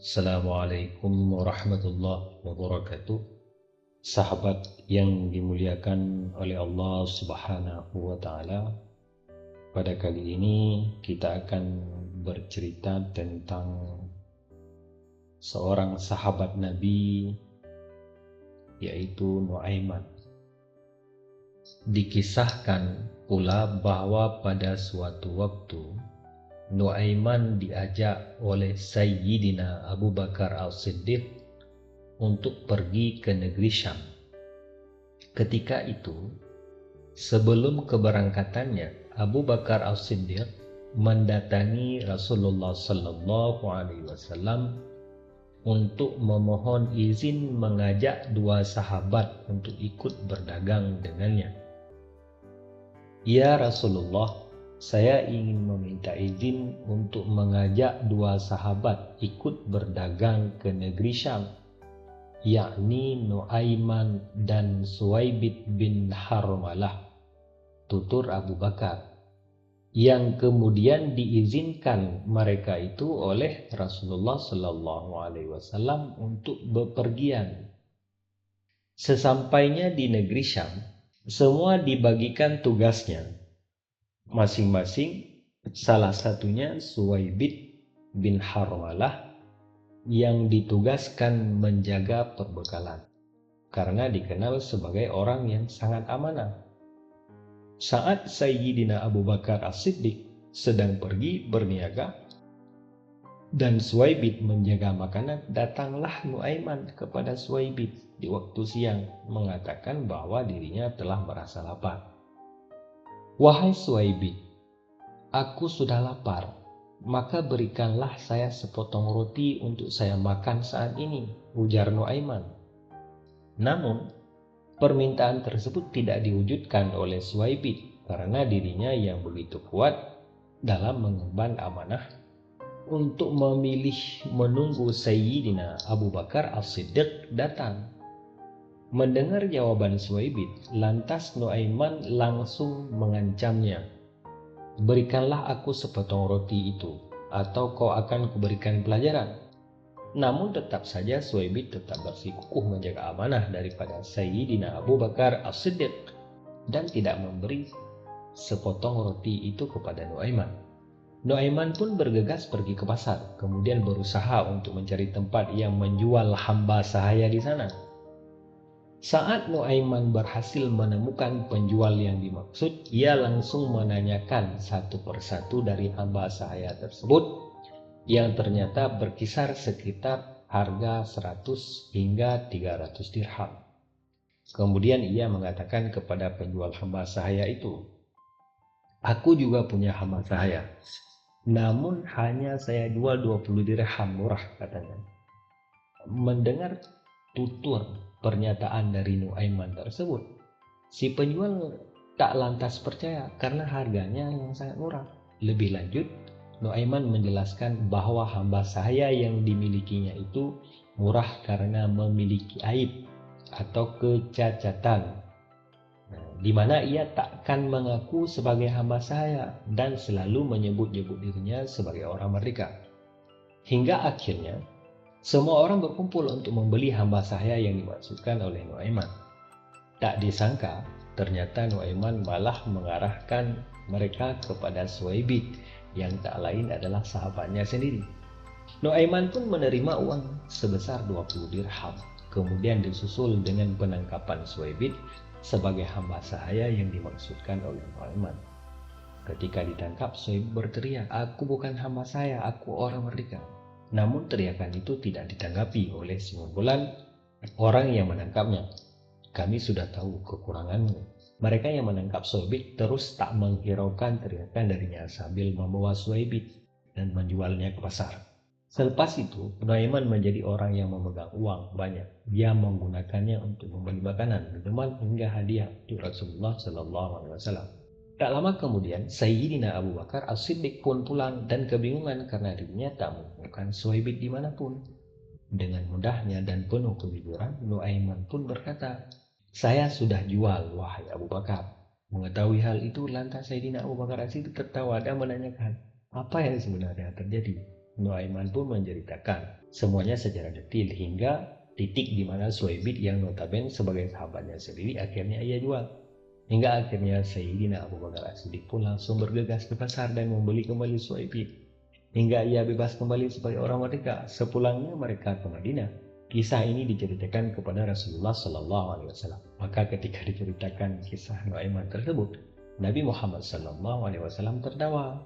Assalamualaikum warahmatullahi wabarakatuh. Sahabat yang dimuliakan oleh Allah Subhanahu wa Ta'ala, pada kali ini kita akan bercerita tentang seorang sahabat Nabi, yaitu Nuaiman. Dikisahkan pula bahwa pada suatu waktu Nuaiman diajak oleh Sayyidina Abu Bakar As-Siddiq untuk pergi ke negeri Syam. Ketika itu, sebelum keberangkatannya, Abu Bakar As-Siddiq mendatangi Rasulullah Sallallahu Alaihi Wasallam untuk memohon izin mengajak dua sahabat untuk ikut berdagang dengannya. Ya Rasulullah, saya ingin meminta izin untuk mengajak dua sahabat ikut berdagang ke negeri Syam, yakni Nuaiman dan Suwaibit bin Harmalah, tutur Abu Bakar, yang kemudian diizinkan mereka itu oleh Rasulullah Sallallahu Alaihi Wasallam untuk bepergian. Sesampainya di negeri Syam, semua dibagikan tugasnya. Masing-masing, salah satunya Suwaibit bin Harmalah yang ditugaskan menjaga perbekalan, karena dikenal sebagai orang yang sangat amanah. Saat Sayyidina Abu Bakar As-Siddiq sedang pergi berniaga dan Suwaibit menjaga makanan, datanglah Nuaiman kepada Suwaibit di waktu siang mengatakan bahwa dirinya telah merasa lapar. Wahai Suwaibit, aku sudah lapar, maka berikanlah saya sepotong roti untuk saya makan saat ini, ujar Nuaiman. Namun, permintaan tersebut tidak diwujudkan oleh Suwaibit karena dirinya yang begitu kuat dalam mengemban amanah untuk memilih menunggu Sayyidina Abu Bakar As-Siddiq datang. Mendengar jawaban Suwaibit, lantas Nuaiman langsung mengancamnya, "Berikanlah aku sepotong roti itu, atau kau akan kuberikan pelajaran." Namun tetap saja Suwaibit tetap bersikukuh menjaga amanah daripada Sayyidina Abu Bakar As-Siddiq dan tidak memberi sepotong roti itu kepada Nuaiman. Nuaiman pun bergegas pergi ke pasar, kemudian berusaha untuk mencari tempat yang menjual hamba sahaya di sana. Saat Nuaiman berhasil menemukan penjual yang dimaksud, ia langsung menanyakan satu persatu dari hamba sahaya tersebut, yang ternyata berkisar sekitar harga 100 hingga 300 dirham. Kemudian ia mengatakan kepada penjual hamba sahaya itu, "Aku juga punya hamba sahaya, namun hanya saya jual 20 dirham, murah," katanya. Mendengar tutur pernyataan dari Nuaiman tersebut, si penjual tak lantas percaya karena harganya yang sangat murah. Lebih lanjut, Nuaiman menjelaskan bahwa hamba sahaya yang dimilikinya itu murah karena memiliki aib atau kecacatan, di mana ia takkan mengaku sebagai hamba sahaya dan selalu menyebut-nyebut dirinya sebagai orang merdeka. Hingga akhirnya, semua orang berkumpul untuk membeli hamba sahaya yang dimaksudkan oleh Nuaiman. Tak disangka, ternyata Nuaiman malah mengarahkan mereka kepada Suwaibit yang tak lain adalah sahabatnya sendiri. Nuaiman pun menerima uang sebesar 20 dirham. Kemudian disusul dengan penangkapan Suwaibit sebagai hamba sahaya yang dimaksudkan oleh Nuaiman. Ketika ditangkap, Suwaibit berteriak, "Aku bukan hamba saya, aku orang merdeka." Namun teriakan itu tidak ditanggapi oleh sekumpulan orang yang menangkapnya. "Kami sudah tahu kekuranganmu." Mereka yang menangkap Suwaibit terus tak menghiraukan teriakan darinya sambil membawa Suwaibit dan menjualnya ke pasar. Selepas itu, Nuaiman menjadi orang yang memegang uang banyak. Dia menggunakannya untuk membeli makanan, minuman, hingga hadiah untuk Rasulullah Sallallahu Alaihi Wasallam. Tak lama kemudian, Sayyidina Abu Bakar As-Siddiq pun pulang dan kebingungan karena dirinya tak menemukan Suwaibit dimanapun. Dengan mudahnya dan penuh kejujuran, Nuaiman pun berkata, "Saya sudah jual, wahai Abu Bakar." Mengetahui hal itu, lantas Sayyidina Abu Bakar As-Siddiq tertawa dan menanyakan, "Apa yang sebenarnya terjadi?" Nuaiman pun menceritakan semuanya secara detail hingga titik di mana Suhaibid yang notabene sebagai sahabatnya sendiri akhirnya ia jual. Hingga akhirnya Sayyidina Abu Bakar As-Siddiq pun langsung bergegas ke pasar dan membeli kembali Suhaibid. Hingga ia bebas kembali sebagai orang merdeka. Sepulangnya mereka ke Madinah, kisah ini diceritakan kepada Rasulullah Sallallahu Alaihi Wasallam. Maka ketika diceritakan kisah Nuaiman tersebut, Nabi Muhammad Sallallahu Alaihi Wasallam tertawa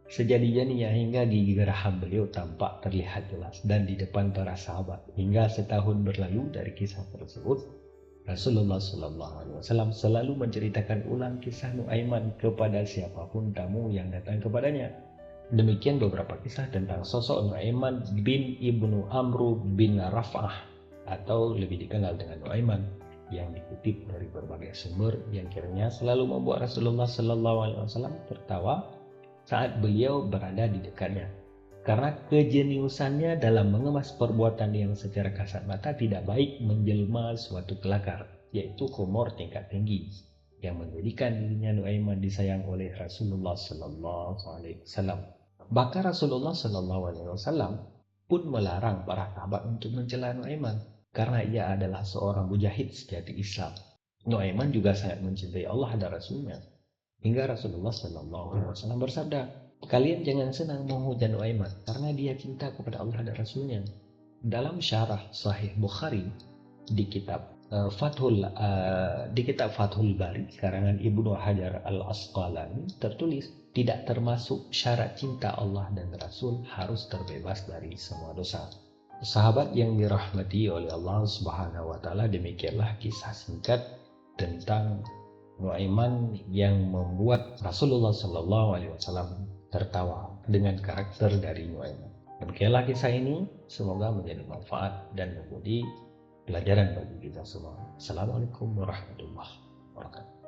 sejadi-jadinya hingga gigi geraham beliau tampak terlihat jelas dan di depan para sahabat. Hingga setahun berlalu dari kisah tersebut, Rasulullah Sallallahu Alaihi Wasallam selalu menceritakan ulang kisah Nuaiman kepada siapapun tamu yang datang kepadanya. Demikian beberapa kisah tentang sosok Nuaiman bin Ibnu Amru bin Raf'ah atau lebih dikenal dengan Nuaiman yang dikutip dari berbagai sumber yang kiranya selalu membuat Rasulullah Sallallahu Alaihi Wasallam tertawa saat beliau berada di dekatnya. Karena kejeniusannya dalam mengemas perbuatan yang secara kasat mata tidak baik menjelma suatu kelakar, yaitu humor tingkat tinggi, yang menjadikan dirinya Nuaiman disayang oleh Rasulullah Sallallahu Alaihi Wasallam. Bahkan Rasulullah Sallallahu Alaihi Wasallam pun melarang para sahabat untuk mencela Nuaiman karena ia adalah seorang mujahid sejati Islam. Nuaiman juga sangat mencintai Allah dan Rasulnya. Hingga Rasulullah Sallallahu Alaihi Wasallam bersabda, kalian jangan senang menghujat Nuaiman karena dia cinta kepada Allah dan Rasulnya. Dalam syarah Sahih Bukhari di kitab Fathul Bari karangan Ibnu Hajar Al-Asqalani tertulis, tidak termasuk syarat cinta Allah dan Rasul harus terbebas dari semua dosa. Sahabat yang dirahmati oleh Allah Subhanahu wa taala, demikianlah kisah singkat tentang Nuaiman yang membuat Rasulullah Sallallahu Alaihi Wasallam tertawa dengan karakter dari Nuaiman. Demikianlah kisah ini, semoga menjadi manfaat dan menjadi pelajaran bagi kita semua. Assalamualaikum warahmatullahi wabarakatuh.